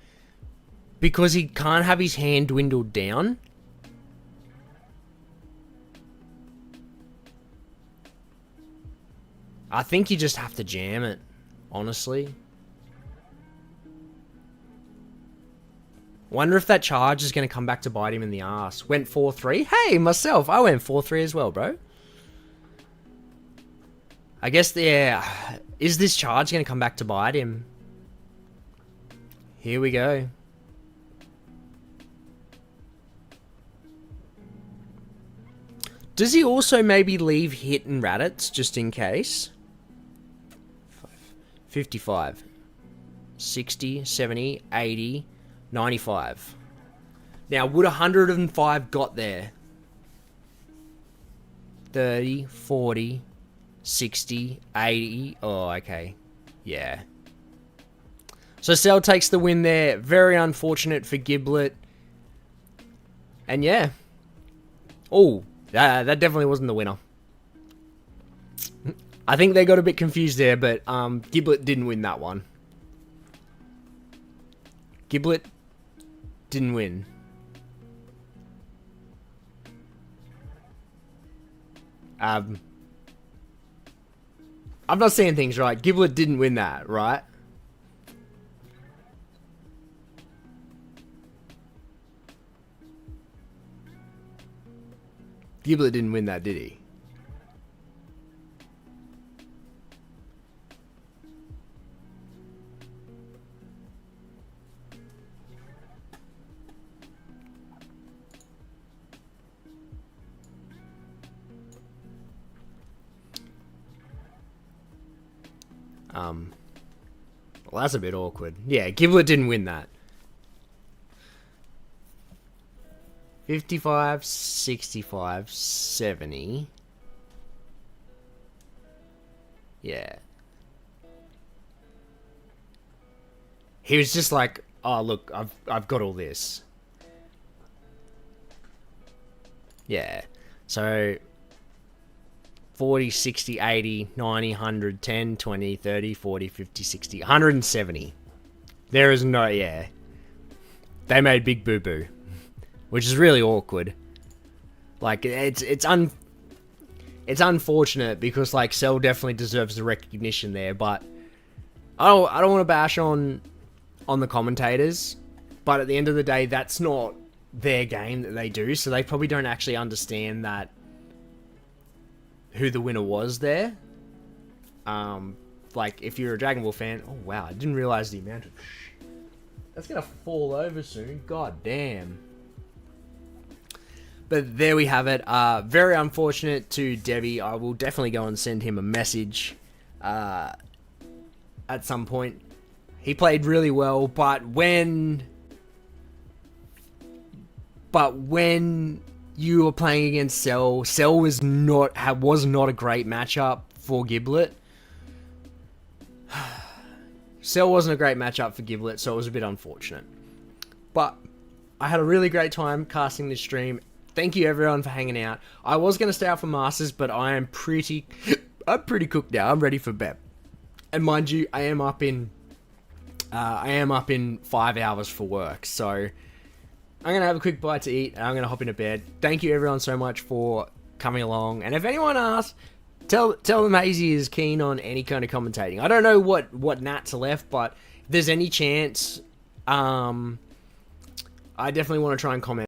Because he can't have his hand dwindled down. I think you just have to jam it, honestly. Wonder if that charge is going to come back to bite him in the ass. Went 4-3. Hey, myself, I went 4-3 as well, bro. I guess, yeah. Is this charge going to come back to bite him? Here we go. Does he also maybe leave hit and Raditz just in case? 55. 60, 70, 80, 95. Now, would 105 got there? 30, 40, 60, 80. Oh, okay. Yeah. So Cell takes the win there. Very unfortunate for Giblet. And yeah. Oh, that definitely wasn't the winner. I think they got a bit confused there, but Giblet didn't win that one. Giblet didn't win. I'm not saying things right. Giblet didn't win that, right? Giblet didn't win that, did he? Well, that's a bit awkward. Yeah, Giblet didn't win that. 55, 65, 70. Yeah. He was just like, oh, look, I've got all this. Yeah. So 40, 60, 80, 90, 100, 10, 20, 30, 40, 50, 60, 170. There is no, yeah. They made big boo-boo. Which is really awkward. Like, it's unfortunate because, like, Cell definitely deserves the recognition there, but I don't want to bash on the commentators, but at the end of the day, that's not their game that they do, so they probably don't actually understand that who the winner was there. Like, if you're a Dragon Ball fan, oh wow, I didn't realize the amount of that's gonna fall over soon. God damn. But there we have it. Very unfortunate to Debbie. I will definitely go and send him a message at some point. He played really well, but when you were playing against Cell. Cell was not a great matchup for Giblet. Cell wasn't a great matchup for Giblet, so it was a bit unfortunate. But I had a really great time casting this stream. Thank you everyone for hanging out. I was going to stay out for Masters, but I'm pretty cooked now. I'm ready for bed. And mind you, I am up in 5 hours for work, so I'm gonna have a quick bite to eat and I'm gonna hop into bed. Thank you everyone so much for coming along. And if anyone asks, tell them Hazy is keen on any kind of commentating. I don't know what Nats are left, but if there's any chance, I definitely want to try and comment.